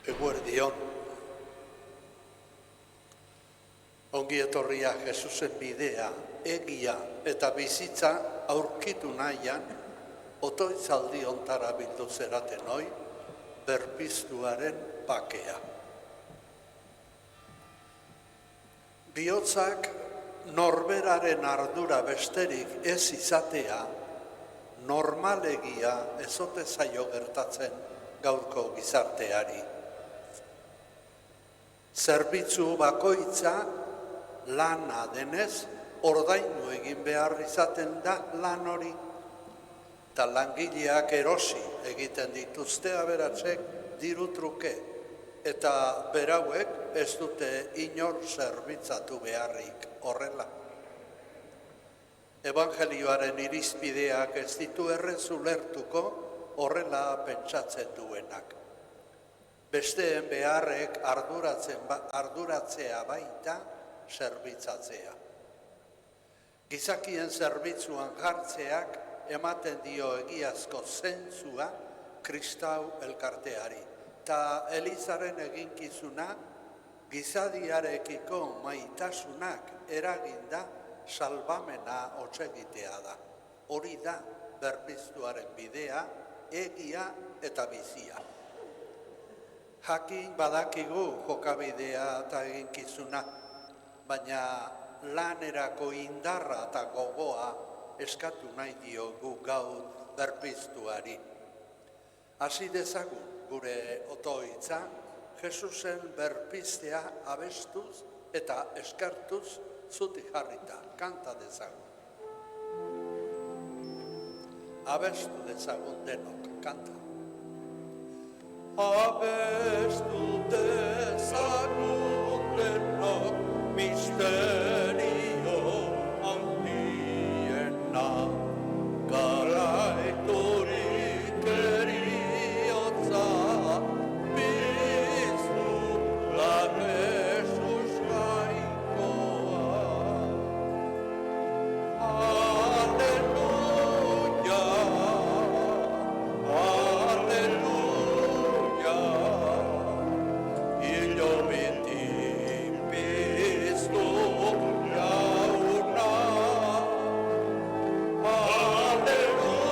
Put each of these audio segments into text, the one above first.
Eguerdion. Ongi etorria Jesusen bidea, egia eta bizitza aurkitu nahian, otoitzaldi ontara bildu zeraten hoi, berpiztuaren bakea. Bihotzak norberaren ardura besterik ez izatea, normalegia ezote zaio gertatzen gaurko gizarteari. Zerbitzu bakoitza lana denez, ordainu egin behar izaten da lan hori, eta langileak erosi egiten dituzte aberatsek diru truke, eta berauek ez dute inor zerbitzatu beharrik horrela. Evangelioaren irizpideak ez ditu errez ulertuko horrela pentsatzen duenak. Besteen beharrek arduratzea baita zerbitzatzea. Gizakien zerbitzuan jartzeak ematen dio egiazko zentzua kristau elkarteari. Ta Elizaren eginkizuna gizadiarekiko maitasunak eraginda salbamena hotsegitea da. Hori da berpiztuaren bidea, egia eta bizia. Jakin badakigu jokabidea eta eginkizuna, baina lanerako indarra eta gogoa eskatu nahi diogu gaur berpiztuari. Hasi dezagun gure otoitza, Jesusen berpiztea abestuz eta eskertuz zutik jarrita, kanta dezagun. Abestu dezagun denok, kanta. Abestu dezagun denok, misterio handiena, garaiturik eriotza, biztu la Jesus gaikoa. Aleluia, aleluia, ilo beti biztu jauna. Aleluia,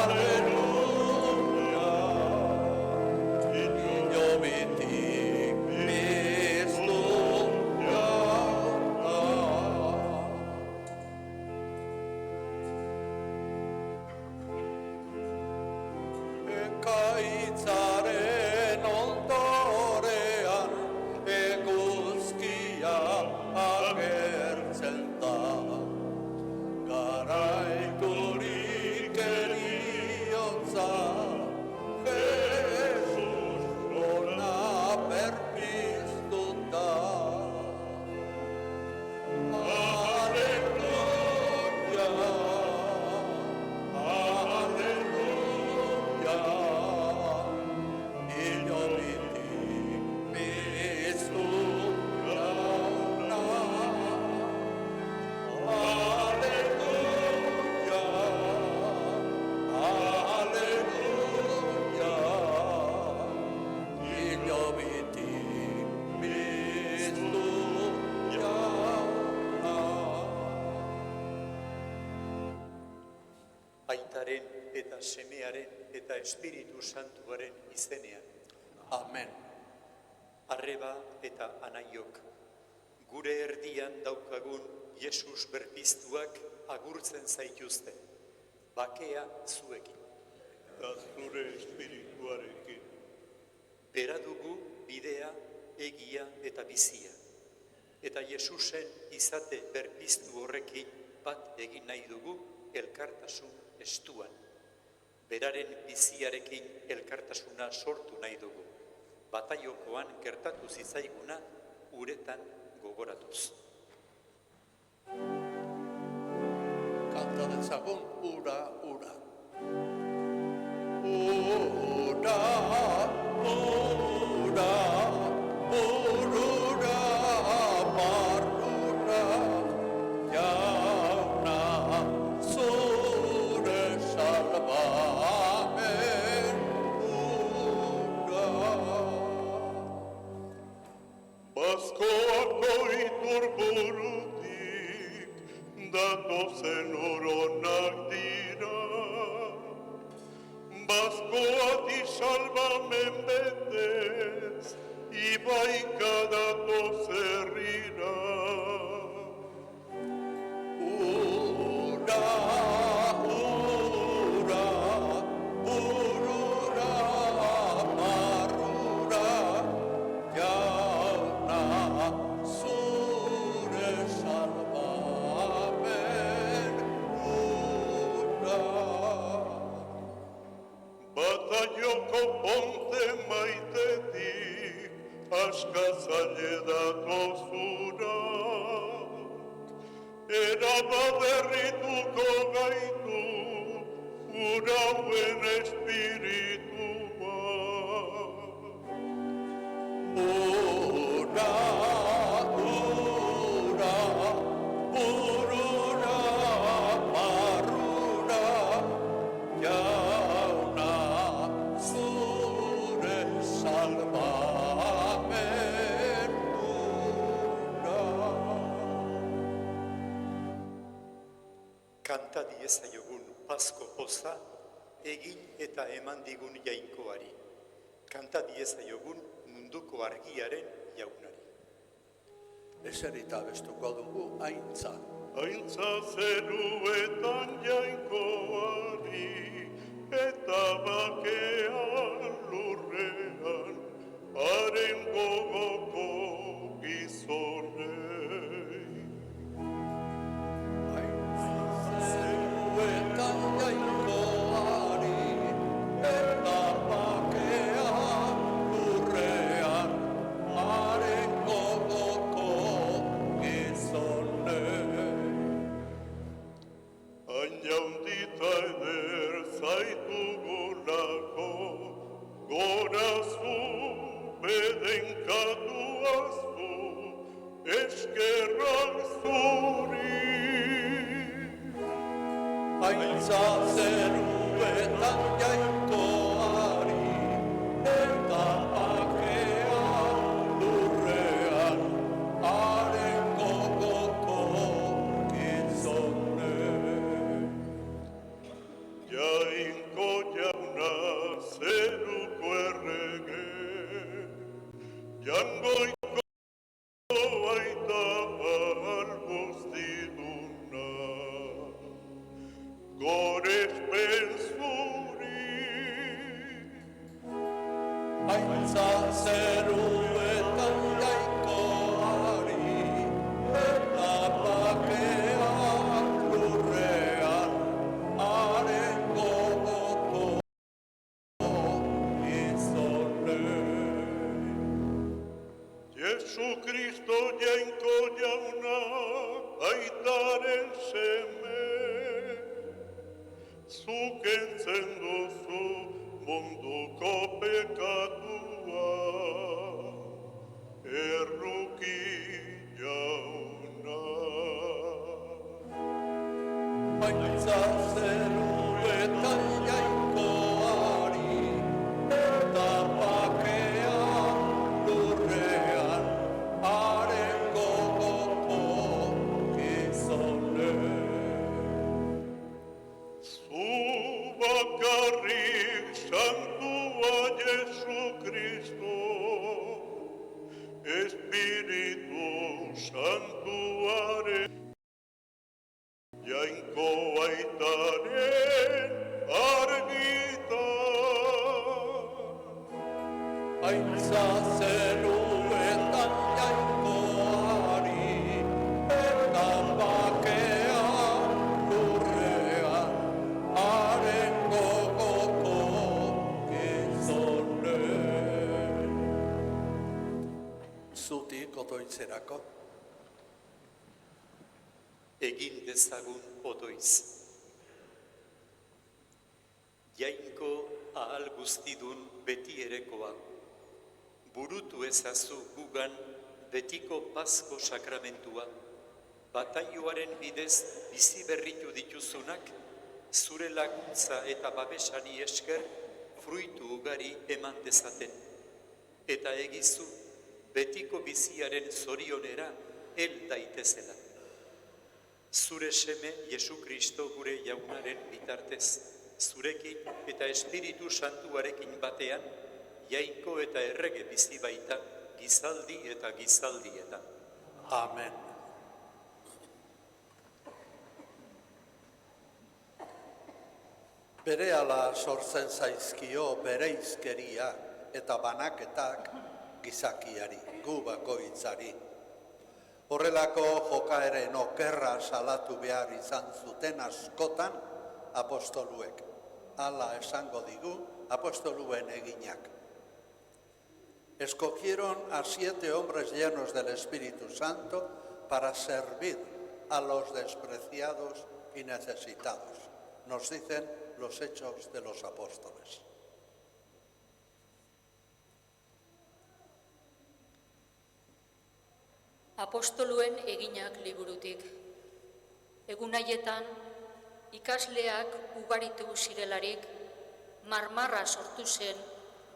aleluia, ilo beti biztu jauna. Ekaitzaren ondorean eguzkia agertzen da, garaiturik eriotza, Jesus ona berpiztu da. Aleluia, aleluia, ilo bitik biztu jauna. Aleluia, aleluia, ilo bitik biztu jauna. Aitaren eta semearen eta Espiritu Santuaren izenean. Amen. Arreba eta anaiok, gure erdian daukagun Jesus berpiztuak agurtzen zaituzte. Bakea zuekin. Eta zure espirituarekin. Bera dugu bidea, egia eta bizia. Eta Jesusen izate berpiztu horrekin bat egin nahi dugu elkartasun estuan. Beraren biziarekin elkartasuna sortu nahi dugu. Bataiokoan gertatu zitzaiguna uretan gogoratuz. Kanta dezagun ura, ura. Ura, ura, urura, barrura, jauna, zure salvamen. Baskoako iturburutik datozen oronak dira. Baskoati salbamen betez, ibaika datoz herrira. Ura, ura, urura, marura, jauna, zure salbamen ura. Bataioko ponte maitetik, askazaile datozura. Erabaderrituko gaitu, urauen espiritua. Ura, ura, urura, marura, jauna, zure salbamen ura. Kanta diezaiogun Pasko poza, egin eta eman digun jainkoari. Kanta diezaiogun munduko argiaren jaunari. Eserita bestuko dugu aintza. Aintza zeruetan jainkoari, eta bakean lurrean, haren gogoko gizonei. Zeruetan jainkoari, eta bakean lurrean, haren gogoko gizonei. Hain jaundita eder zaitugulako, gorazu, bedenkatuaztu, eskerrak zuri. Aintza zeruetan jainkoari, eta bakean lurrean, haren gogoko gizonei. Jainko jauna zeruko errege, jangoiko baita albuztiduna. Gorespen zuri, Aintza zeruetan jainkoari, eta bakean lurrean, haren gogoko gizonei. Jesu Kristo jainko jauna, aitaren seme, zuk entzen duzu munduko pekatua, erruki jauna. Aintza zeruetan jainkoari, eta bakean lurrean, haren gogoko gizonei. Zu bakarrik santua Jesu Kristo, Espiritu Santuaren, jainko aitaren argitan. Aintza zeruetan jainkoari, eta bakean lurrean, haren gogoko gizonei. Zutik otoitzerako, Egin dezagun otoiz. Jainko ahal guztidun beti erekoa. Burutu ezazu gugan betiko Pasko sakramentua. Bataioaren bidez bizi berritu dituzunak, zure laguntza eta babesari esker fruitu ugari eman dezaten. Eta egizu, betiko biziaren zorionera hel daitezela. Zure seme Jesu Kristo gure jaunaren bitartez, zurekin eta Espiritu Santuarekin batean, jainko eta errege bizi baita, gizaldi eta gizaldietan. Amen. Berehala sortzen zaizkio bereizkeria eta banaketak gizakiari, gu bakoitzari. Horrelako jokaeren okerra salatu behar izan zuten askotan apostoluek. Hala esango digu apostoluen eginak. Escogieron a 7 hombres llenos del Espíritu Santo para servir a los despreciados y necesitados. Nos dicen los Hechos de los Apóstoles. Apostoluen eginak liburutik. Egun haietan, ikasleak ugaritu zirelarik, marmarra sortu zen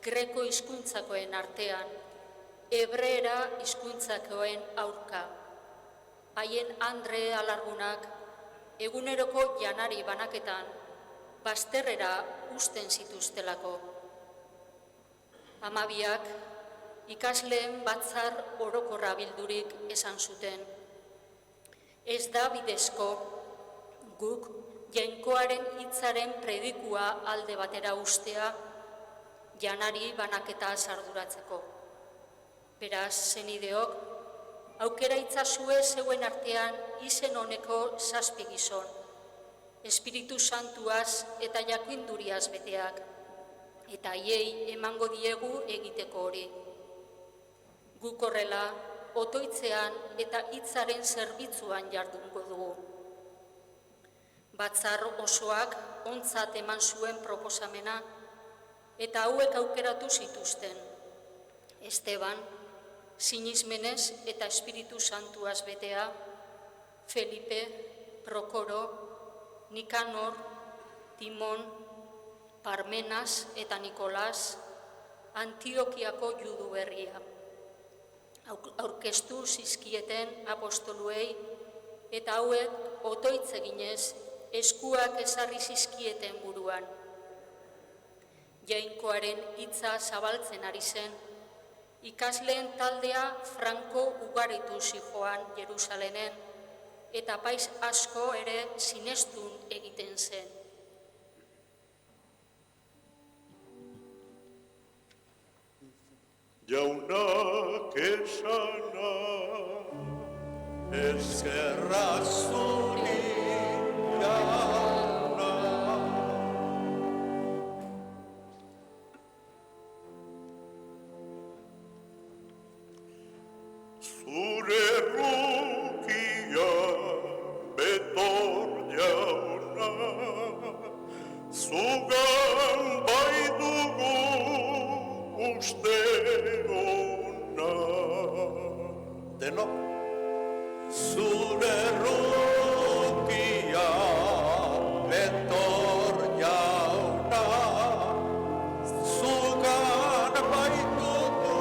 greko hizkuntzakoen artean, hebreera hizkuntzakoen aurka. Haien andre alargunak, eguneroko janari banaketan, bazterrera uzten zituztelako. Hamabiak, ikasleen batzar orokorra bildurik esan zuten. Ez da bidezko guk jainkoaren hitzaren predikua alde batera ustea janari banaketa arduratzeko. Beraz, senideok, aukera itzazue zeuen artean izen honeko 7 gizon, Espiritu Santuaz eta jakinduriaz beteak, eta haiei emango diegu egiteko hori. Guk horrela, otoitzean eta hitzaren zerbitzuan jardungo dugu. Batzar osoak ontzat eman zuen proposamena, eta hauek aukeratu zituzten. Esteban, sinismenez eta Espiritu Santuaz betea, Felipe, Prokoro, Nikanor, Timon, Parmenas eta Nikolas, Antiokiako judu berria. Aurkeztu zizkieten apostoluei eta hauek otoitz eginez eskuak ezarri zizkieten buruan. Jainkoaren hitza zabaltzen ari zen, ikasleen taldea franko ugaritu zijoan Jerusalenen, eta paiz asko ere sinestun egiten zen. Jaunak esana, Eskerra zuri jauna. zure rukia betor jauna, zugan bai dugu uste ona. Denok, zure rukia betor jauna, zugan baitugu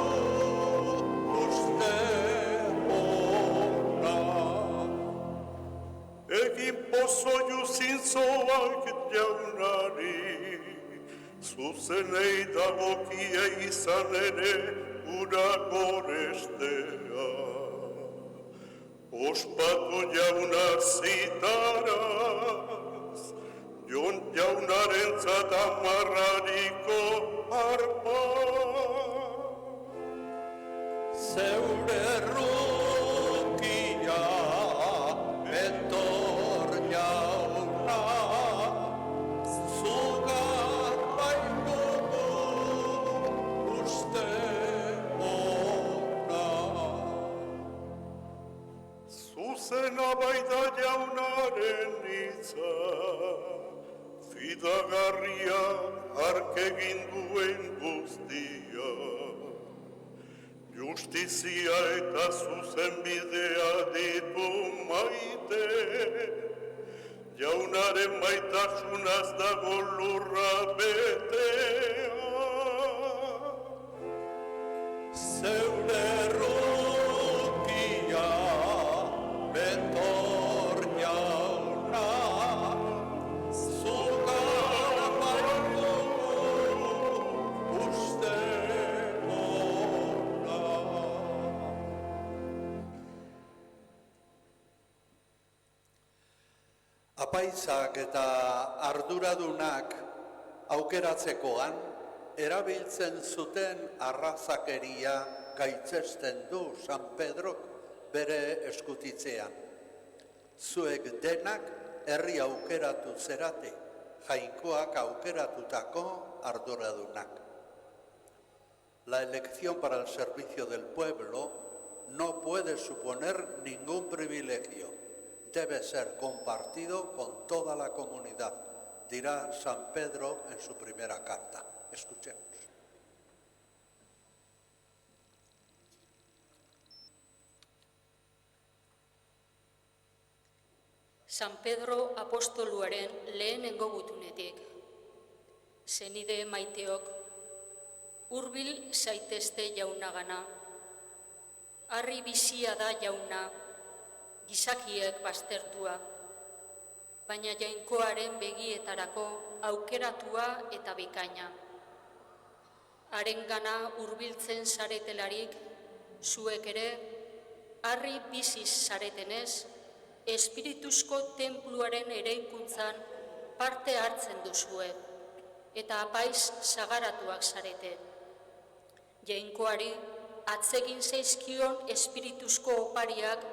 uste ona. Egin pozo zintzoak jaunari, zuzenei dagokie izan ere ura gorestea. Ospatu jauna zitaraz, Jon jaunaren zatamarrariko harpa. Zeure rukia betor jauna, zugar baitugu uste ona. Zuzena baita jaunaren hitza, fidagarria hark egin duen guztia. Justizia eta zuzen bidea ditu maite, jaunaren maitasunaz dago lurra betea. Zeure Apaizak eta arduradunak aukeratzekoan, erabiltzen zuten arrazakeria gaitzesten du San Pedrok bere eskutitzean. Zuek denak herri aukeratu zerate, Jainkoak aukeratutako arduradunak. La elección para el servicio del pueblo no puede suponer ningún privilegio. Debe ser compartido con toda la comunidad, dirá San Pedro en su primera carta. Escuchemos. San Pedro apostoluaren lehenengo gutunetik. Zenide maiteok, hurbil zaitezte jaunagana. Harri bizia da jauna, gizakiek baztertua, baina Jainkoaren begietarako aukeratua eta bikaina. Harengana hurbiltzen zaretelarik, zuek ere, harri biziz zaretenez, espirituzko tenpluaren eraikuntzan parte hartzen duzue, eta apaiz sagaratuak zarete. Jainkoari atzegin zaizkion espirituzko opariak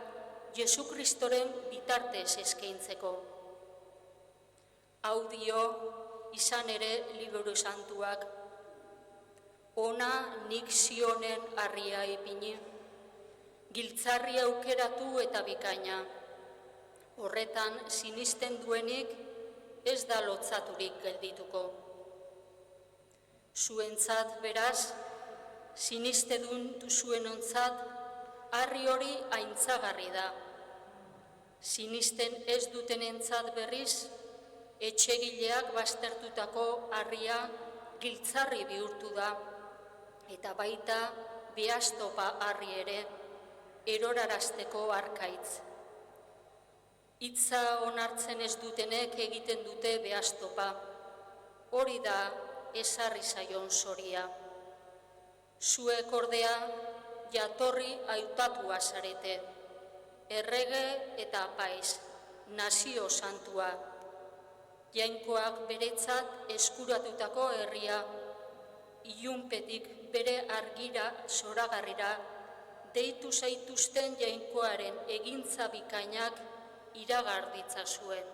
Jesu Kristoren bitartez eskaintzeko. Hau dio izan ere Liburu Santuak, ona nik Zionen harria ipini, giltzarri aukeratu eta bikaina. Horretan sinisten duenik ez da lotzaturik geldituko. Zuentzat beraz, sinistedun duzuenontzat, harri hori aintzagarri da. Sinisten ez dutenentzat berriz, etxegileak baztertutako harria giltzarri bihurtu da, eta baita behastopa harri ere, erorarazteko arkaitz. Hitza onartzen ez dutenek egiten dute behastopa, hori da ezarri zaion zoria. Zuek ordea jatorri hautatua zarete, errege eta apaiz, nazio santua. Jainkoak beretzat eskuratutako herria, ilunpetik bere argira zoragarrira, deitu zaituzten Jainkoaren egintza bikainak iragarditza zuen.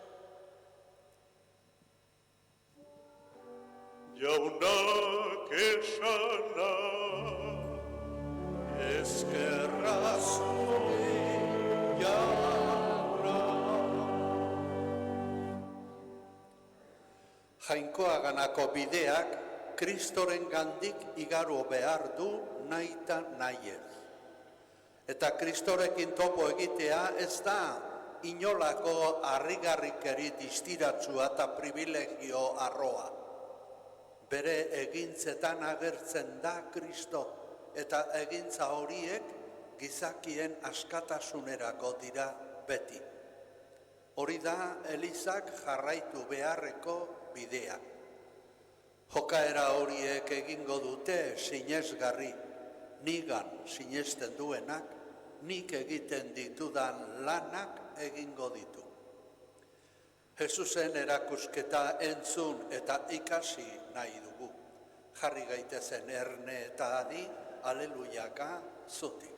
Jaunak esana, Eskerra zuri, jauna. Jainkoaganako bideak Kristoren gandik igaro behar du nahita nahiez. Eta Kristorekin topo egitea ez da inolako harrigarrikeri distiratsua eta privilegio arroa. Bere egintzetan agertzen da Kristo, eta egintza horiek gizakien askatasunerako dira beti. Hori da Elizak jarraitu beharreko bidea. Jokaera horiek egingo dute sinesgarri, nigan sinesten duenak, nik egiten ditudan lanak egingo ditu. Jesusen erakusketa entzun eta ikasi nahi dugu. Jarri gaitezen erne eta adi, alelujaka zutik.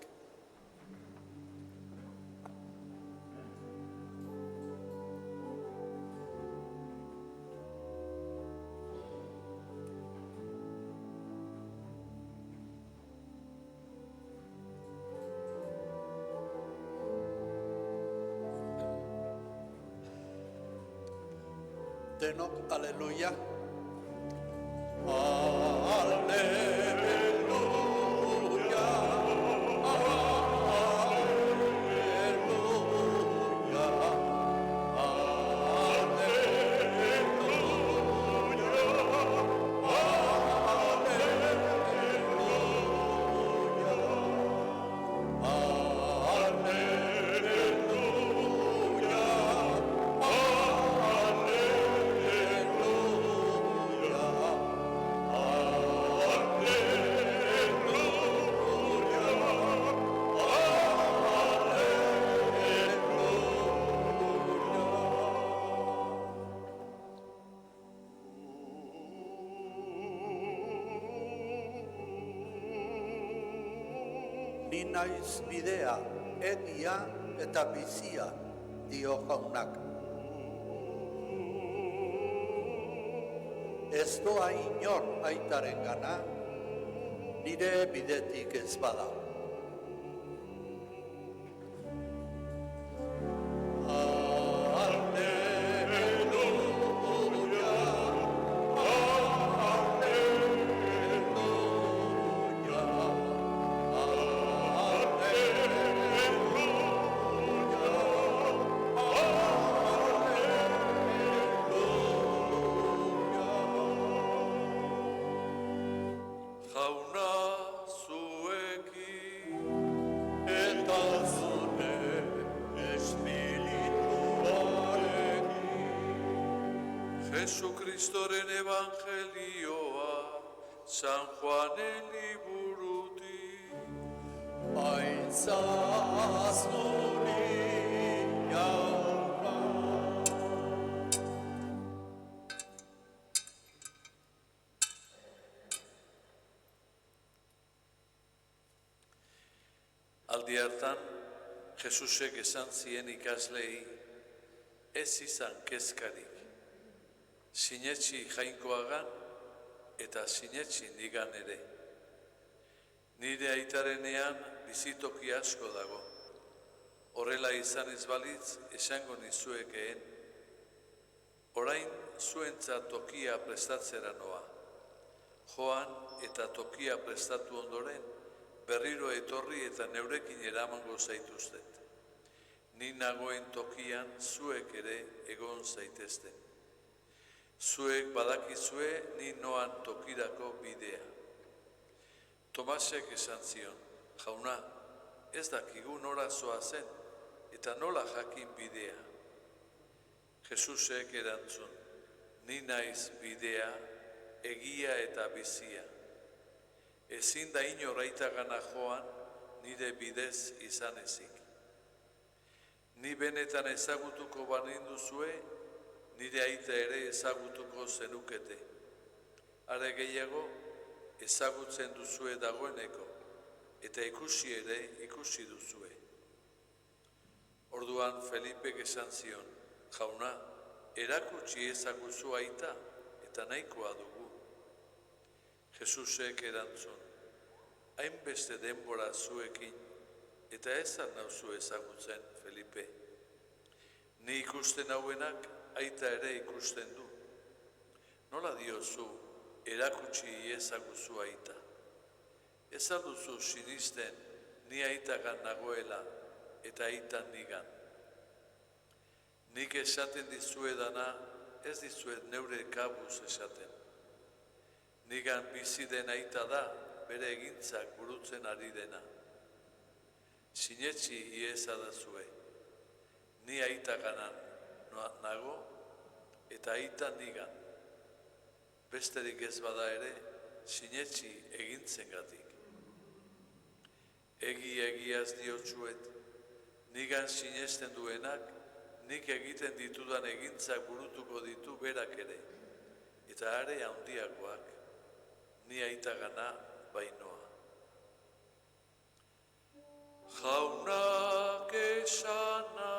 Denok, aleluya. Aleluya. naiz bidea, egia eta bizia, dio jaunak. Ez doa inor aitaren gana, nire bidetik ez bada. Jesucristoren evangelioa, San Juanen liburutik. Aitzazuni jauna. Aldi hartan, Jesusek esan zien ikaslei, ez izan kezkarik. Sinetxi jainkoagan eta sinetxi nigan ere. Nire aitarenean bizitoki asko dago. Horrela izan ez balitz esango nizuekeen. Orain zuentzat tokia prestatzera noa. Joan eta tokia prestatu ondoren berriro etorri eta neurekin eramango zaituztet. Ni nagoen tokian zuek ere egon zaitezten. Zuek badakizue ni noan tokirako bidea. Tomasek esan zion, jauna, ez dakigu nora zoazen eta nola jakin bidea. Jesusek erantzun, ni naiz bidea, egia eta bizia. Ezin da inor aitagana joan nire bidez izan ezik. Ni benetan ezagutuko baninduzue, nire aita ere ezagutuko zenukete. Are gehiago, ezagutzen duzue dagoeneko, eta ikusi ere ikusi duzue. Orduan Felipek esan zion, jauna, erakutsi ezaguzu aita, eta nahikoa dugu. Jesusek erantzun, hainbeste denbora zuekin, eta ezan nauzu ezagutzen, Felipe. Ni ikusten hauenak, aita ere ikusten du. Nola diozu, erakutsi ezaguzu aita. Ez alduzu sinisten ni aitagan nagoela eta aitan nigan. Nik esaten dizuedana ez dizuet neure kabuz esaten. Nigan bizi den aita da bere egintzak burutzen ari dena. Sinetxi iezadazue, ni aitaganan nago eta aita nigan. Besterik ez bada ere, sinetxi egintzengatik. Egiaz diotsuet, nigan sinesten duenak, nik egiten ditudan egintzak burutuko ditu berak ere, eta are handiagoak, ni aitagana bainoa. Jaunak esana,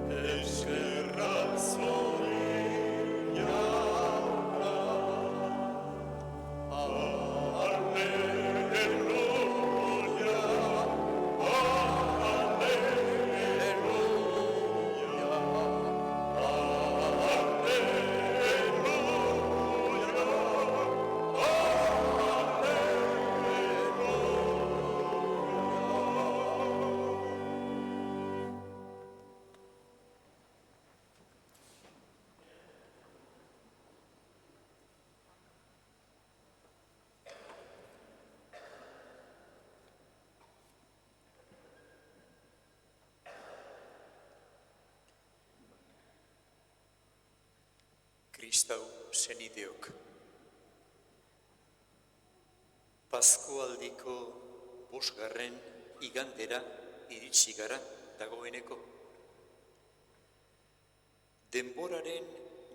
eskerrak zori jauna, alleluia, Kristau senideok. Paskoaldiko 5. igandera iritsi gara dagoeneko. Denboraren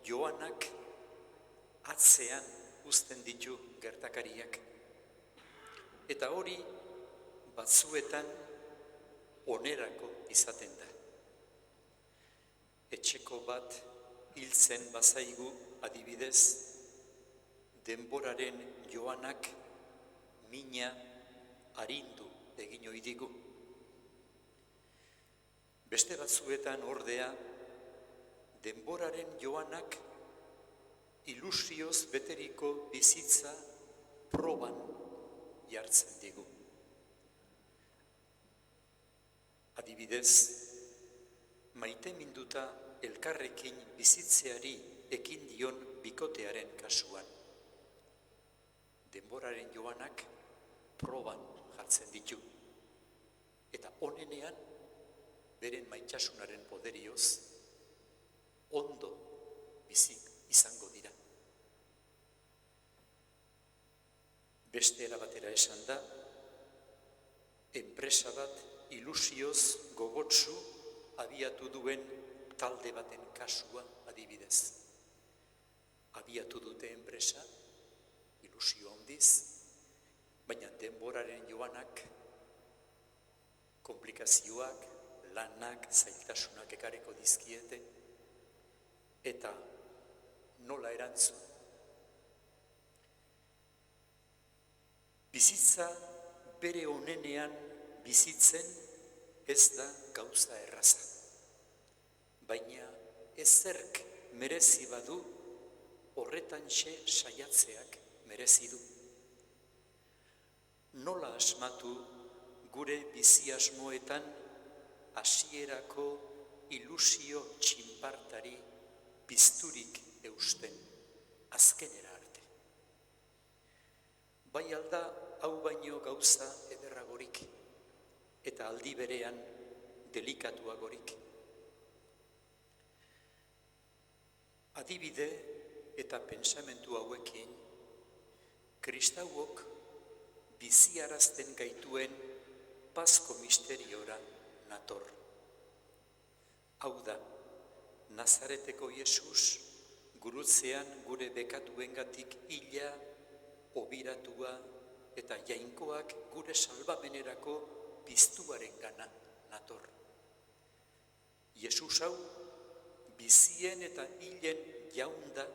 joanak atzean uzten ditu gertakariak. Eta hori batzuetan onerako izaten da. Etxeko bat hiltzen bazaigu adibidez, denboraren joanak mina arindu egin ohi digu. Beste batzuetan ordea, denboraren joanak ilusioz beteriko bizitza proban jartzen digu. Adibidez, maiteminduta elkarrekin bizitzeari ekin dion bikotearen kasuan. Denboraren joanak proban jartzen ditu. Eta onenean, beren maitasunaren poderioz, ondo bizik izango dira. Beste era batera esan da, enpresa bat ilusioz gogotsu abiatu duen talde baten kasua adibidez. Abiatu dute enpresa, ilusio handiz, baina denboraren joanak, komplikazioak, lanak, zailtasunak ekarriko dizkiete, eta nola erantzun. Bizitza bere onenean bizitzen ez da gauza erraza. Baina ezerk merezi badu, horretantxe saiatzeak merezi du. Nola asmatu gure bizi asmoetan hasierako ilusio txinpartari pizturik eusten azkenera arte. Bai alda hau baino gauza ederragorik eta aldi berean delikatuagorik. Adibide eta pentsamentu hauekin, kristauok biziarazten gaituen Pasko misteriora nator. Hau da, Nazareteko Jesus gurutzean gure bekatuengatik hila, obiratua eta jainkoak gure salbamenerako piztuaren gana nator. Jesus hau bizien eta hilen jaunda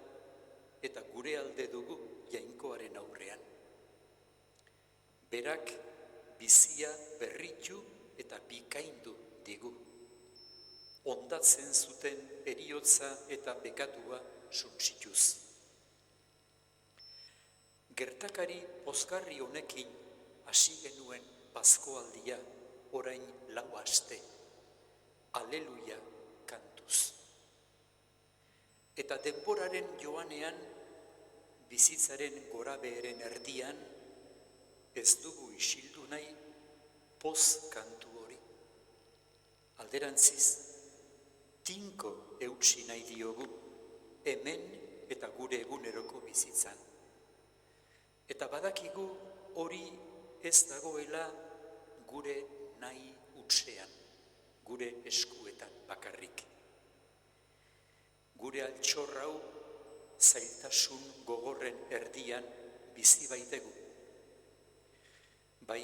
eta gure alde dugu jainkoaren aurrean. Berak bizia berritu eta bikaindu digu. Ondatzen zuten heriotza eta bekatua suntsituz. Gertakari pozgarri honekin hasi genuen Paskoaldia orain 4 aste. Aleluia kantuz. Eta denboraren joanean, bizitzaren gorabeheren erdian, ez dugu isildu nahi poz kantu hori. Alderantziz, tinko eutsi nahi diogu, hemen eta gure eguneroko bizitzan. Eta badakigu hori ez dagoela gure nahi utzean, gure eskuetan bakarrik. Gure altxorrau zailtasun gogorren erdian bizi baitegu. Bai,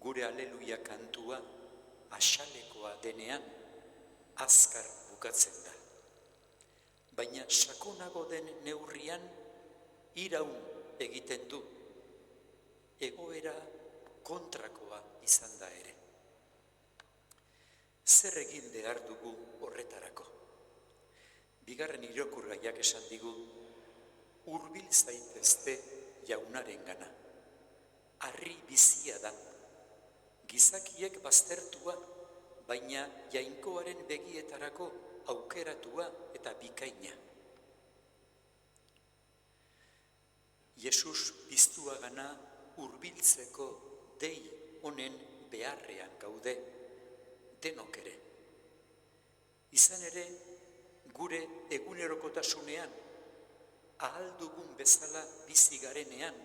gure aleluia kantua asalekoa denean azkar bukatzen da. Baina sakonago den neurrian iraun egiten du. Egoera kontrakoa izan da ere. Zer egin behar dugu horretarako? Bigarren irakurgaiak esan digu, hurbil zaitezte jaunaren gana. Harri bizia da, gizakiek baztertua, baina jainkoaren begietarako aukeratua eta bikaina. Jesus piztua gana hurbiltzeko dei honen beharrean gaude, denok ere. Izan ere, gure egunerokotasunean, ahal dugun bezala bizi garenean,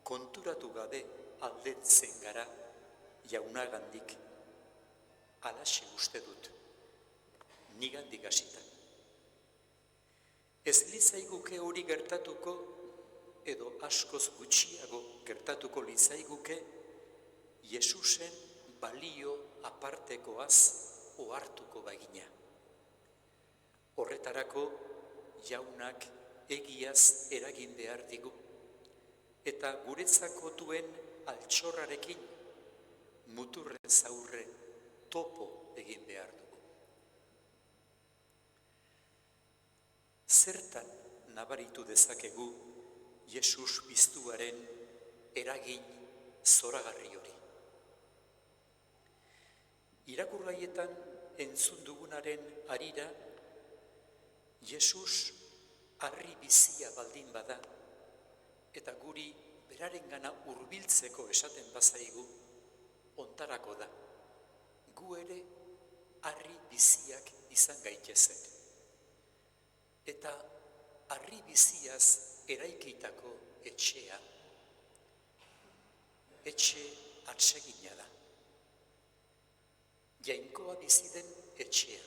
konturatu gabe aldentzen gara jaunagandik. Halaxe uste dut, nigandik hasita. Ez litzaiguke hori gertatuko, edo askoz gutxiago gertatuko litzaiguke, Jesusen balio apartekoaz ohartuko bagina. Horretarako jaunak egiaz eragin behar digu, eta guretzako duen altxorrarekin muturrez aurre topo egin behar dugu. Zertan nabaritu dezakegu Jesus piztuaren eragin zoragarri hori? Irakurgaietan entzun dugunaren harira, Jesus harri bizia baldin bada, eta guri berarengana hurbiltzeko esaten bazaigu, ontarako da. Gu ere harri biziak izan gaitezen. Eta harri biziaz eraikitako etxea, etxe atsegina da. Jainkoa bizi den etxea.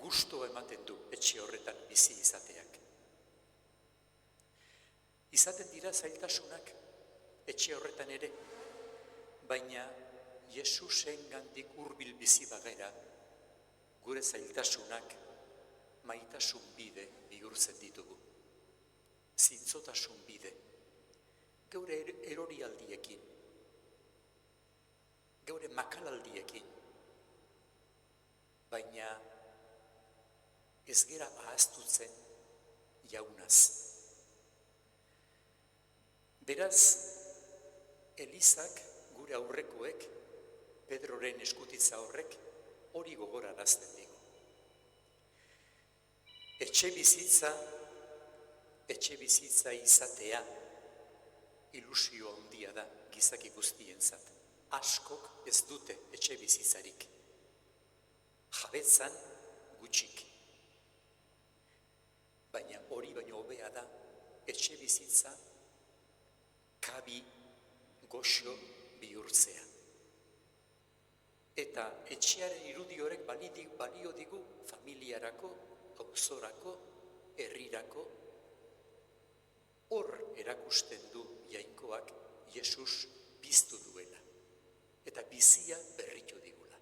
Gusto ematen du etxe horretan bizi izateak. Izaten dira zailtasunak etxe horretan ere, baina Jesusengandik hurbil bizi bagera, gure zailtasunak maitasun bide bihurtzen ditugu. Zintzotasun bide, geure erorialdiekin, geure makalalldiekin, baina ez gera ahaztutzen jaunaz. Beraz, Elizak gure aurrekoek, Pedroren eskutitza horrek, hori gogorarazten digu. Etxe bizitza izatea ilusio handia da gizaki guztientzat. Askok ez dute etxe bizitzarik. Jabetzan gutxik. Baina hori baino hobea da etxe bizitza kabi goxo bihurtzea. Eta etxearen irudi horrek balio digu familiarako, auzorako, herrirako. Hor erakusten du jainkoak Jesus piztu duela. Eta bizia berritu digula.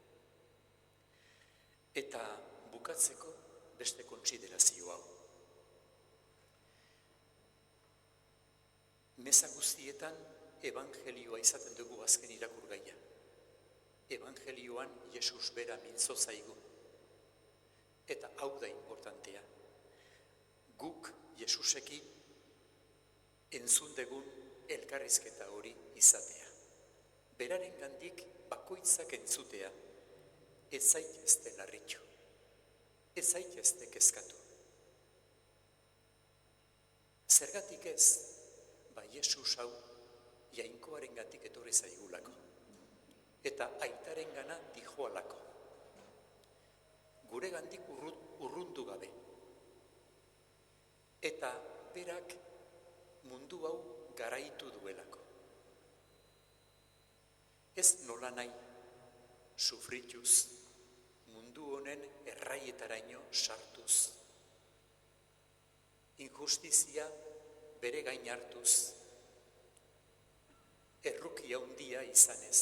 Eta bukatzeko beste kontsiderazio hau. Meza guztietan evangelioa izaten dugu azken irakurgaia. Evangelioan Jesus bera mintzo zaigu. Eta hau da importantea. Guk Jesusekin entzun dugun elkarrizketa hori izatea. Berarengandik bakoitzak entzutea. Ez zaitezte larritu. Ez zaitezte kezkatu. Zergatik ez? Ba Jesus hau jainkoarengatik etorri zaigulako. Eta aitarengana dijoalako. Guregandik urrundu gabe. Eta berak mundu hau garaitu duelako. Ez nola nahi, sufrituz, mundu honen erraietaraino sartuz. Injustizia bere gain hartuz, errukia handia izanez.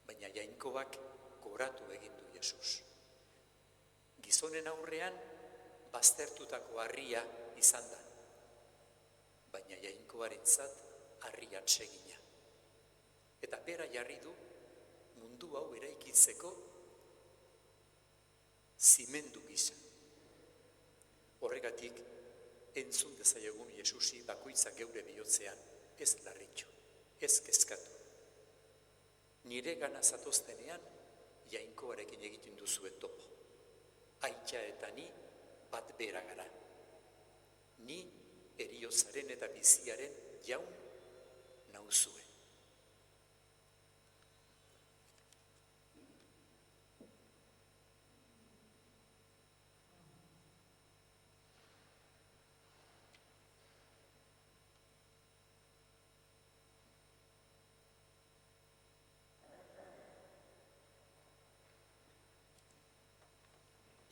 Baina jainkoak goratu egin du Jesus. Gizonen aurrean baztertutako harria izan da. Baina jainkoarentzat harri atsegina. Eta bera jarri du mundu hau eraikitzeko zimendu gisa. Horregatik entzun dezaiogun Jesusi bakoitzak geure bihotzean ez larritu, ez kezkatu. Nire gana zatoztenean jainkoarekin egiten duzue topo. Aitza eta ni bat bera gara. Ni heriotzaren eta biziaren jaun nauzue.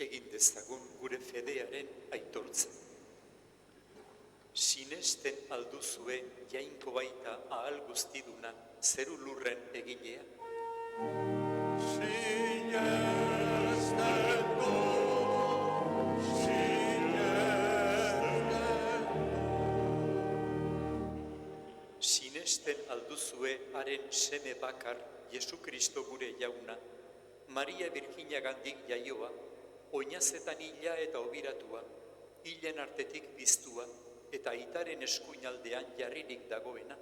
Egin dezagun gure fedearen aitortzen. Sinesten alduzue jainko baita ahal guztiduna zeru lurren egilea? Sinesten alduzue haren seme bakar, Jesu Kristo gure jauna, Maria Birjinagandik jaioa, oinazetan hila eta obiratua, hilen artetik biztua, eta aitaren eskuinaldean jarririk dagoena.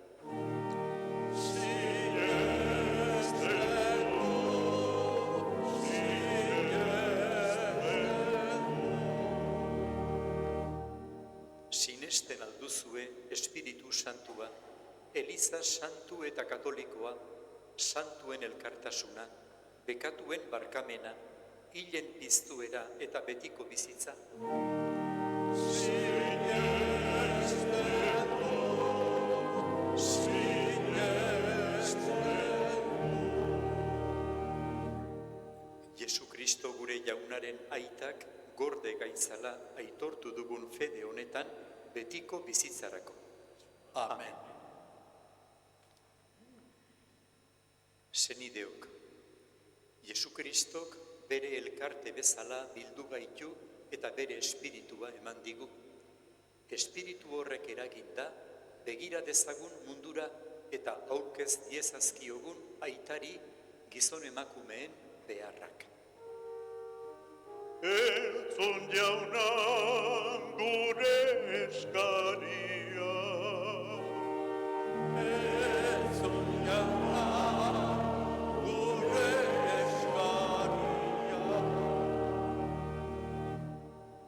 Sinesten alduzue Espiritu Santua, Eliza santu eta katolikoa, santuen elkartasuna, bekatuen barkamena, hilen piztuera eta betiko bizitza. Jesu Kristo gure jaunaren aitak gorde gaitzala aitortu dugun fede honetan betiko bizitzarako. Amen. Senideok, Jesu Kristok bere elkarte bezala bildu gaitu eta bere espiritua eman digu. Espiritu horrek eraginda, begira dezagun mundura eta aurkez diezazkiogun aitari gizon emakumeen beharrak. Entzun jauna gure eskaria. Entzun jauna gure eskaria.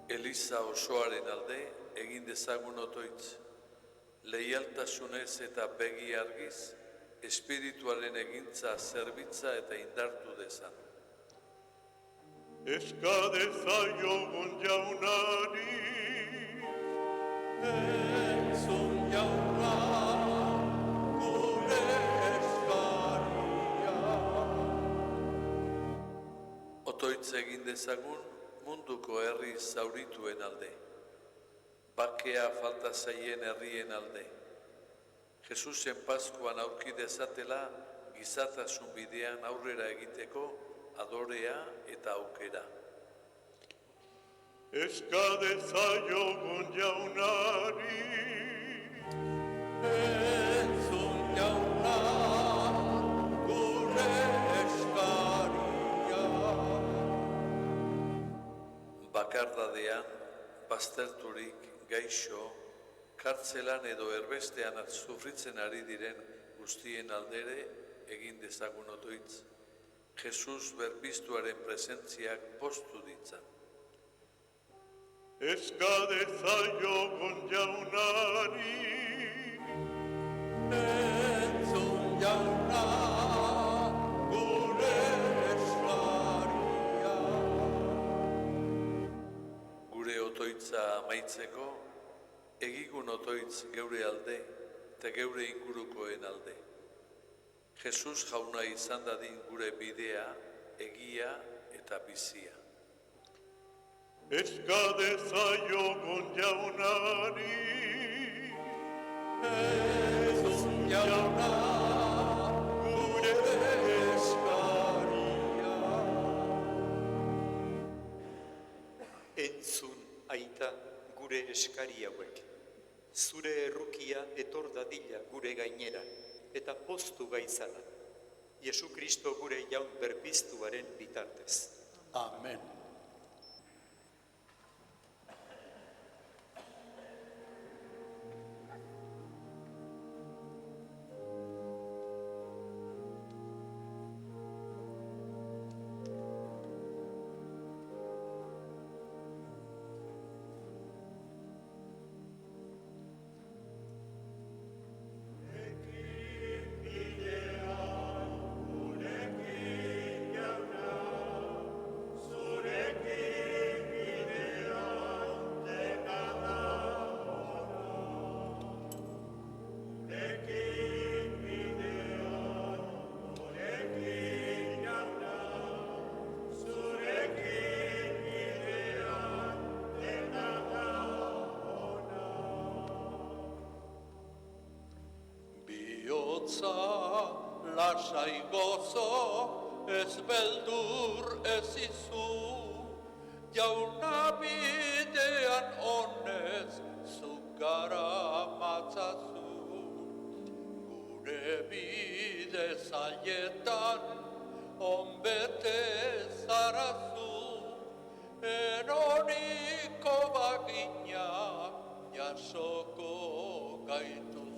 Eliza osoaren alde egin dezagun otoitz, leialtasunez eta begi argiz, espirituaren egintza, zerbitza eta indartu dezan. Eska dezaiogun jaunari. Entzun jauna gure eskaria. Otoitz egin dezagun munduko herri zaurituen alde, bakea falta zaien herrien alde, Jesusen Paskuan aurki dezatela gizatasun bidean aurrera egiteko adorea eta aukera. Eska dezaiogun jaunari. Entzun jauna gure eskaria. Bakardadean, bazterturik, gaixo, kartzelan edo erbestean sufritzen ari diren guztien aldere egin dezagun otoitz, Jesus berpiztuaren presentziak postu ditzan. Eska dezaiogun jaunari. Entzun jauna gure eskaria. Gure otoitza amaitzeko, egigun otoitz geure alde eta geure ingurukoen alde. Jesus jauna izan dadin gure bidea, egia eta bizia. Eska dezaiogun jaunari. Entzun jauna gure eskaria. Entzun aita gure eskari hauek. Zure errukia etor dadila gure gainera, eta poztu gaitzala. Jesu Kristo gure jaun berpiztuaren bitartez. Amen. Zure lasai gozo, ez beldur ez izu, jauna bidean honez, zuk gara matzazu. Gure bide zailetan, onbete zarazu, eroniko bagina, jasoko gaituzu.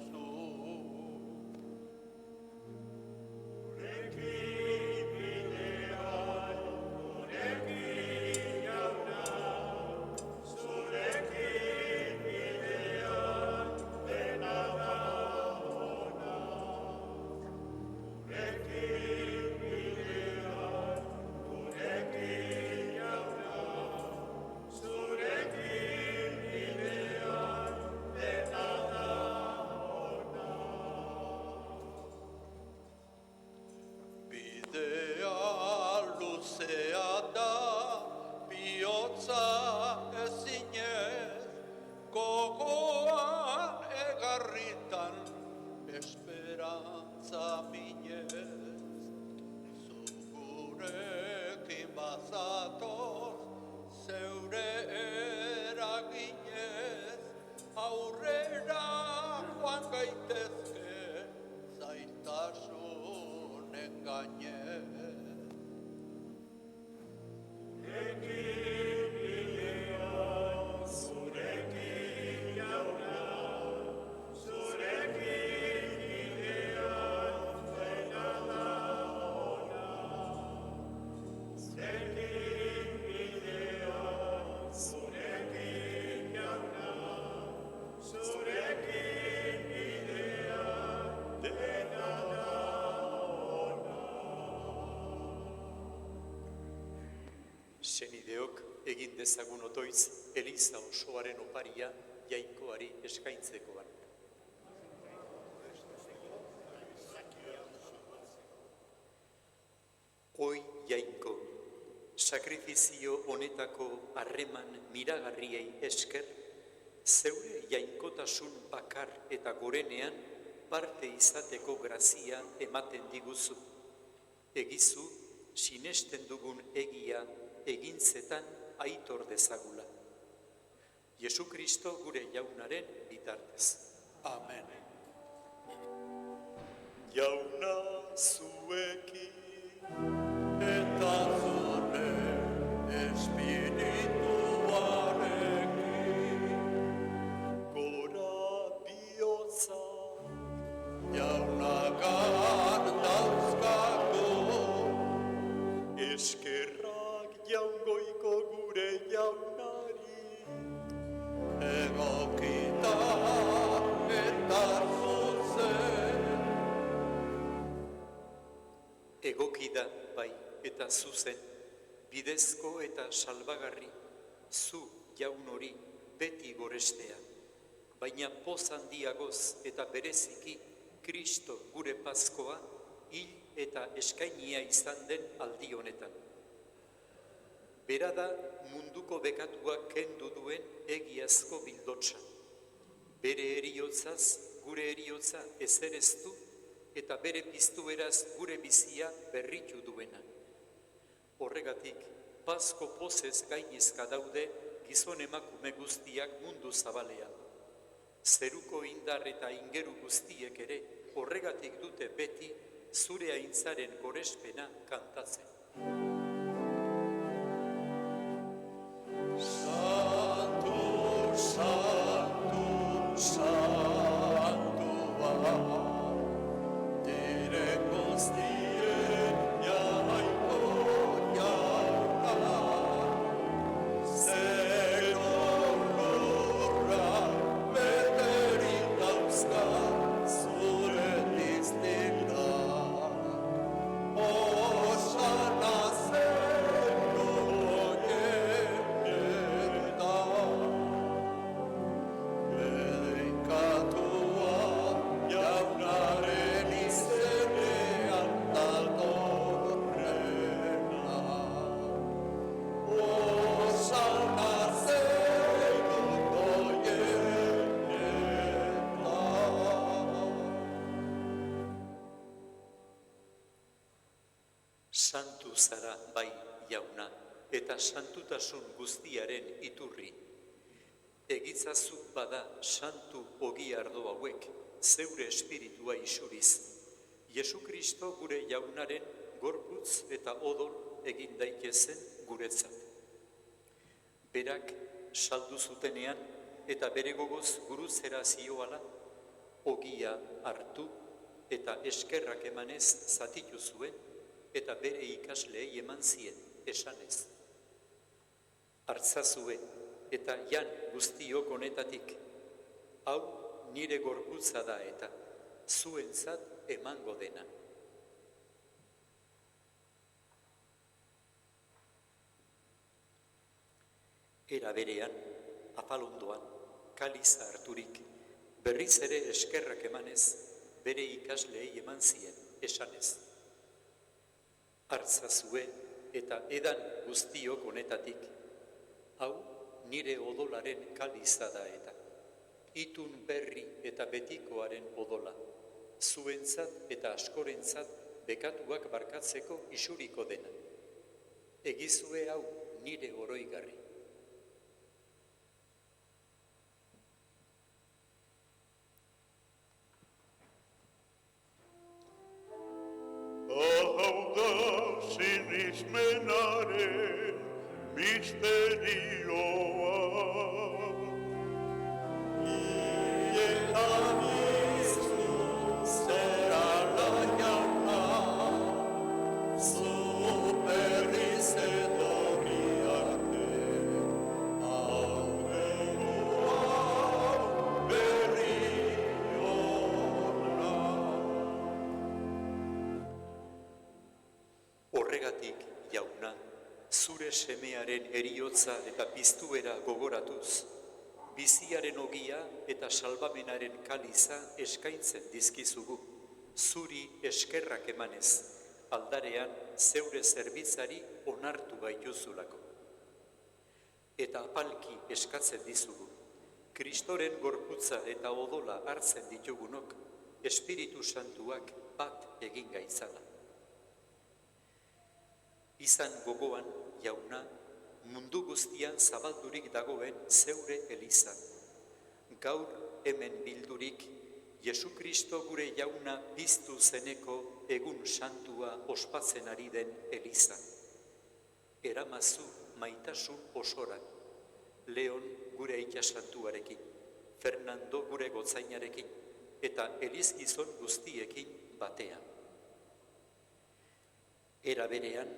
Senideok egin dezagun otoitz Eliza osoaren oparia jainkoari eskaintzekoan. Oi jainko, sakrifizio honetako harreman miragarriei esker, zeure jainkotasun bakar eta gorenean parte izateko grazia ematen diguzu. Egizu, sinesten dugun egia egintzetan aitor dezagula. Jesu Kristo gure jaunaren bitartez. Amen. Jauna zuekin, Eta zure espirituarekin, gora bihotza, jaunagan dauzkagu, eskerrak jaungoiko gure jaunari, egokita eta zuzen. Egokida bai eta zuzen, bidezko eta salbagarri, zu jaun hori beti gorestea, baina poz handiagoz eta bereziki Kristo gure Paskoa hil eta eskainia izan den aldi honetan. Bera da munduko bekatuak kendu duen egiazko bildotsa. Bere eriotzaz gure eriotza ezereztu eta bere piztueraz gure bizia berritu duena. Horregatik, Pasko pozez gainezka daude gizon emakume guztiak mundu zabalean. Zeruko indar eta ingeru guztiek ere horregatik dute beti zure aintzaren gorespena kantatzen. Santu, santu, santua, diren guztien jainko jauna, zeron lurra beterik dauzka zure diztina. Osana zen santu zara bai jauna, eta santutasun guztiaren iturri. Egitzazu bada santu ogi ardo hauek, zeure espiritua isuriz. Jesu Kristo gure jaunaren gorputz eta odol egin daitezen guretzat. Berak saldu zutenean eta bere gogoz guruzera zioala, ogia hartu eta eskerrak emanez zatitu zuen eta bere ikasleei eman zien esanez. Hartzazue eta jan guztiok honetatik, hau nire gorputza da eta zuentzat emango dena. Era berean, afalondoan, kaliza harturik, berriz ere eskerrak emanez, bere ikasleei eman zien esanez. Hartzazue eta edan guztiok honetatik, hau nire odolaren kaliza da eta itun berri eta betikoaren odola, zuentzat eta askorentzat bekatuak barkatzeko isuriko dena. Egizue hau nire oroigarri. Hau da sinismenaren misterioa. Ietan izuz zera jauna, zu berriz etorri arte. Hau berri ona. Horregatik, jauna, zure semearen eriotza eta piztuera gogoratuz, biziaren ogia eta salbamenaren kaliza eskaintzen dizkizugu, zuri eskerrak emanez, aldarean zeure zerbitzari onartu gaituzulako. Eta apalki eskatzen dizugu, Kristoren gorputza eta odola hartzen ditugunok, Espiritu Santuak bat egin gaitzala. Izan gogoan, jauna, mundu guztian zabaldurik dagoen zeure eliza. Gaur hemen bildurik, Jesu Kristo gure jauna piztu zeneko egun santua ospatzen ari den eliza. Eramazu maitasun osora, Leon gure itxasantuarekin, Fernando gure gotzainarekin, eta elizgizon guztiekin batean. Era berean,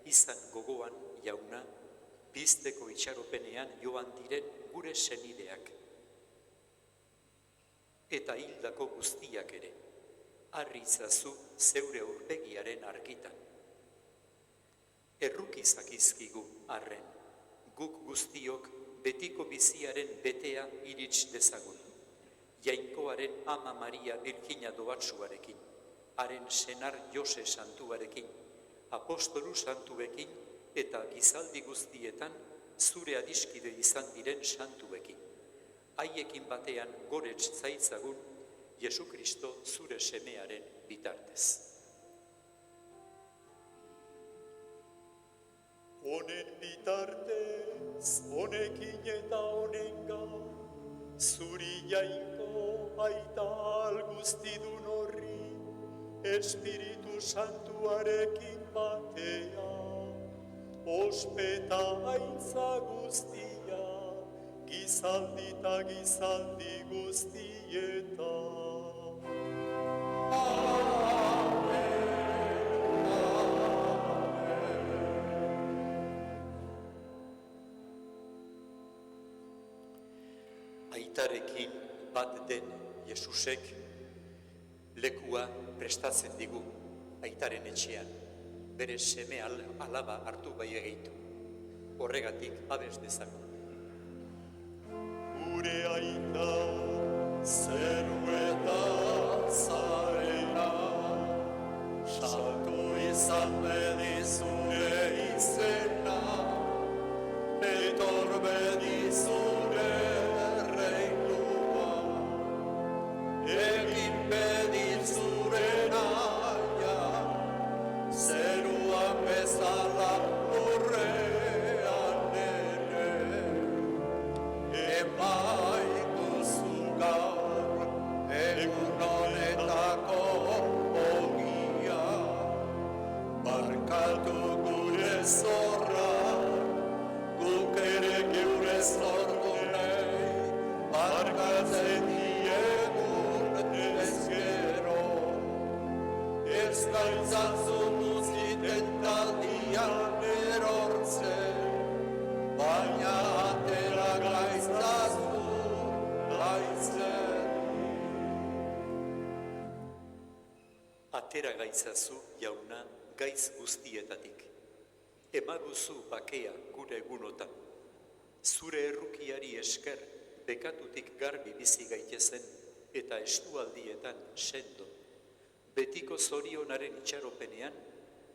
izan gogoan, jauna, pizteko itxaropenean joan diren gure senideak. Eta hildako guztiak ere, harritzazu zeure aurpegiaren argitan. Errukizak izkigu arren, guk guztiok betiko biziaren betea irits dezagun. Jainkoaren ama Maria Birjina doatsuarekin, haren senar Jose santuarekin, apostolu santuekin eta gizaldi guztietan zure adiskide izan diren santuekin. Haiekin batean gorets zaitzagun Jesu Kristo zure semearen bitartez. Honen bitartez, honekin eta honengan, zuri jainko aita alguztidun horri, Espiritu Santuarekin batea, ospeta aintza guztia, gizaldi eta gizaldi guztietan. Aitarekin bat den Jesusek lekua prestatzen digu aitaren etxean, bere seme alaba hartu bai egeitu. Horregatik abes dezagun. Gure aita zeruetan zarena, santu izan bedizure izena, etor bedizure reinua, egin bedizure naia, zeruan gaitzazu guztiten taldian erortzen, baina atera gaitzazu gaitzen. Atera gaitzazu, jauna, gaitz guztietatik. Emaguzu bakea gure egunotan. Zure errukiari esker, bekatutik garbi bizi gaitezen, eta estualdietan sendo. Betiko zorionaren itxaropenean,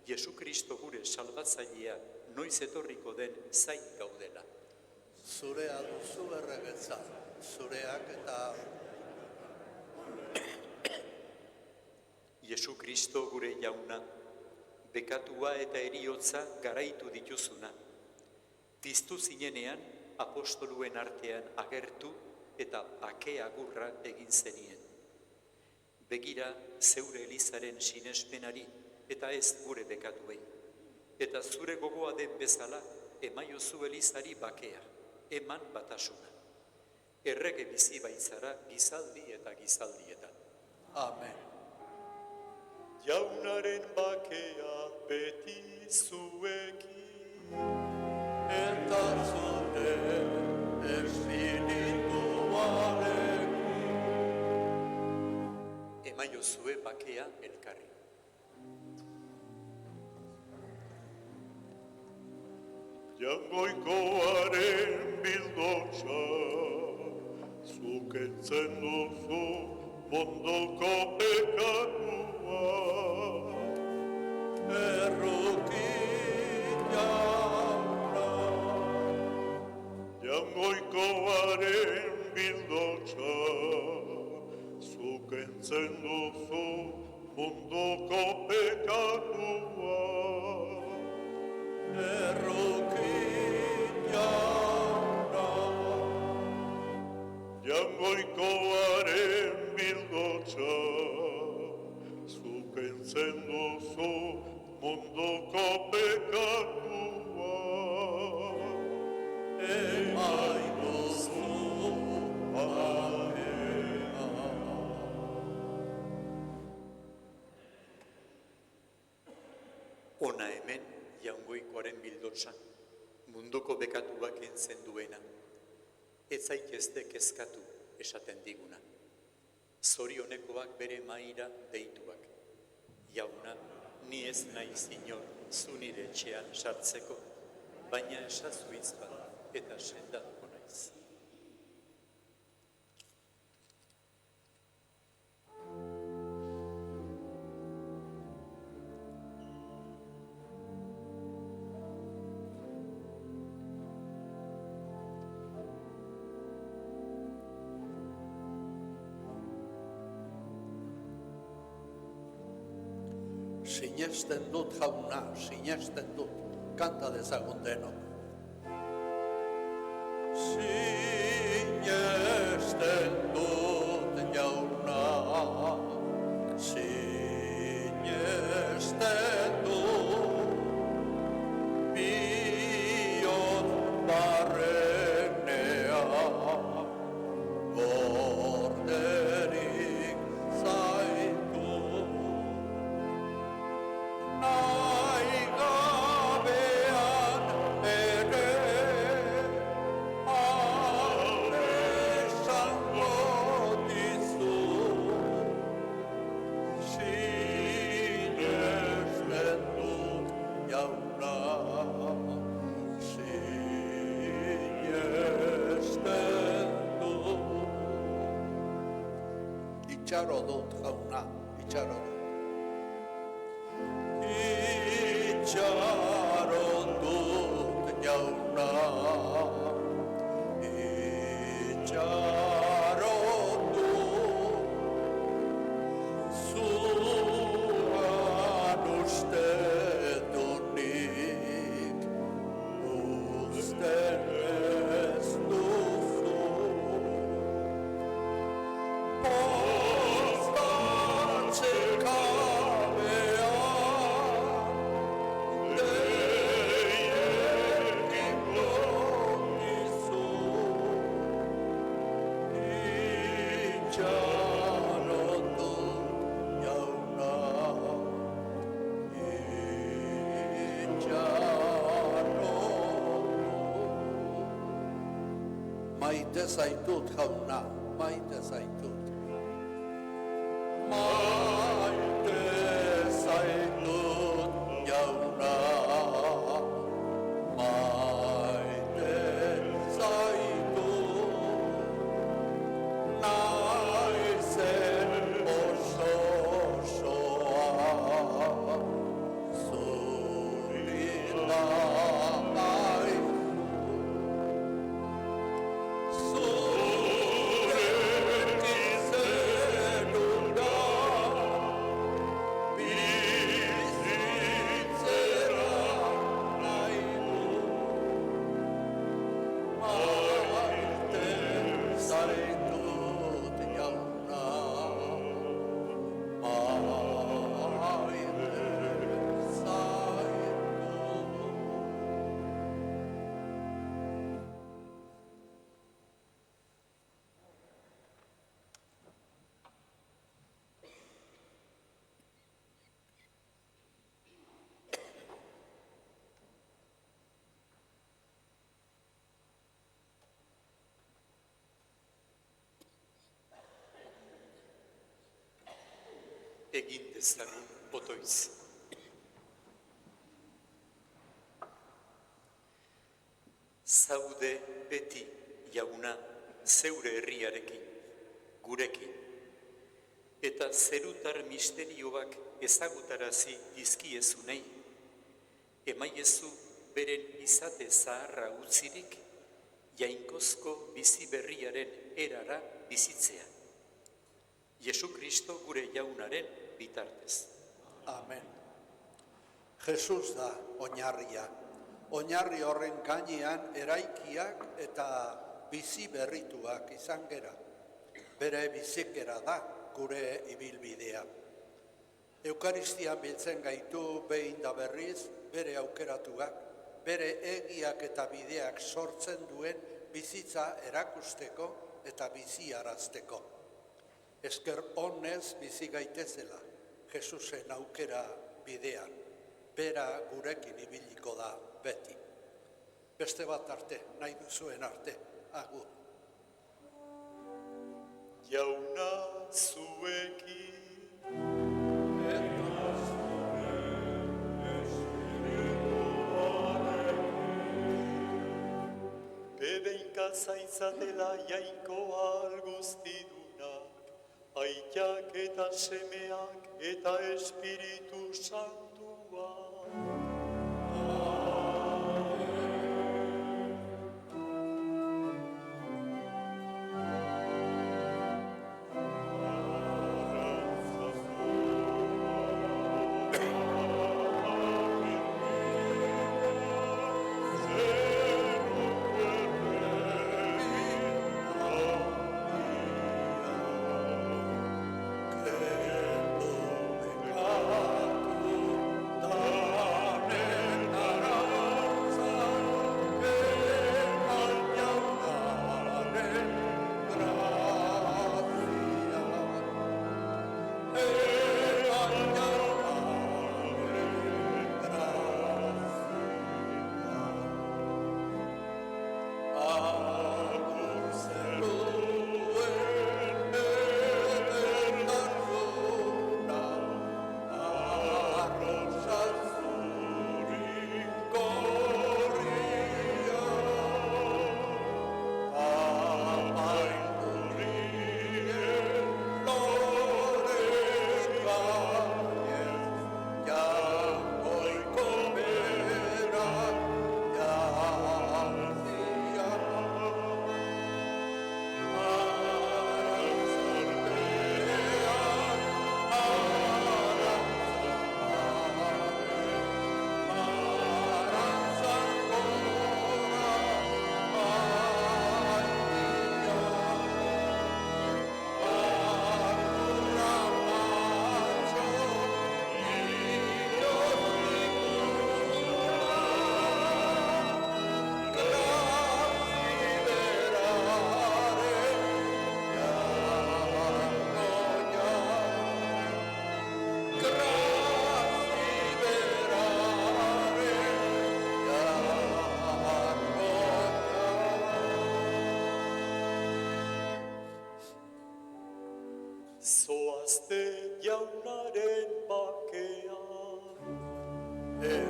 Jesu Kristo gure salbatzailea noiz etorriko den zain gaudela. Zurea duzu erregetza, zureak eta Jesu Kristo gure jauna, bekatua eta eriotza garaitu dituzuna. Piztu zinenean, apostoluen artean agertu eta bake agurra egin zenien. Begira zeure Elizaren sinespenari eta ez gure bekatuei. Eta zure gogoa den bezala, emaiozu Elizari bakea, eman batasuna. Errege bizi baitzara gizaldi eta gizaldietan. amen. Jaunaren bakea beti zuekin, eta zure espirituarekin. Emaiozue bakea elkarri. Jangoikoaren bildotxa, zukentzen duzu mondoko pekatua. Erruki jauna, jangoikoaren bildotxa, zukentzen duzu mondoko pekatua. Erruki jauna, jangoikoaren bildotxa, zukentzen duzu mondoko pekatua. Emaiguzu bakea. Ona hemen, jaungoikoaren bildotsan, munduko bekatuak entzen duena. Ez zaitezte kezkatu esaten diguna. Zorionekoak bere maira deituak. Jauna, ni ez naiz inor zu nire etxean sartzeko, baina esazu hitz bat eta sendatuko naiz. Sinesten dut jauna, sinesten dut, kanta dezagun denok. Sinesten dut jauna, sinesten dut, bihotz barrenea, gorderik zaitu. Nahi gabean ere, esango dizut, sinesten dut jauna, sinesten dut. Itxaro dut jauna, itxaro dut. Itxaron dut jauna, itxaron dut, zuan uste dunik, usten ez duzu. Postatzek Maite zaitut, jauna, maite zaitut. Maite zaitut, jauna. Maite zaitut. Naizen osoa. Zurita aizu. Egin dezagun otoiz. Zaude beti, jauna, zeure herriarekin, gurekin, eta zerutar misterioak ezagutarazi dizkiezunei, emaiezu beren izate zaharra utzirik, jainkozko bizi berriaren erara bizitzea. Jesu Kristo gure jaunaren bitartez. Amen. Jesus da oinarria. Oinarri horren gainean eraikiak eta bizi berrituak izan gera. Bere bizikera da gure ibilbidea. Eukaristian biltzen gaitu behin da berriz bere aukeratuak, bere egiak eta bideak sortzen duen bizitza erakusteko eta biziarazteko. Esker honez bizi gaitezela, Jesusen aukera bidean, bera gurekin ibiliko da beti. Beste bat arte, nahi duzuen arte, agur. Jauna zuekin. Bebeinka zaitzatela jainkoa guztiduna, aitak eta semeak eta Espiritu Santua.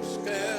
esker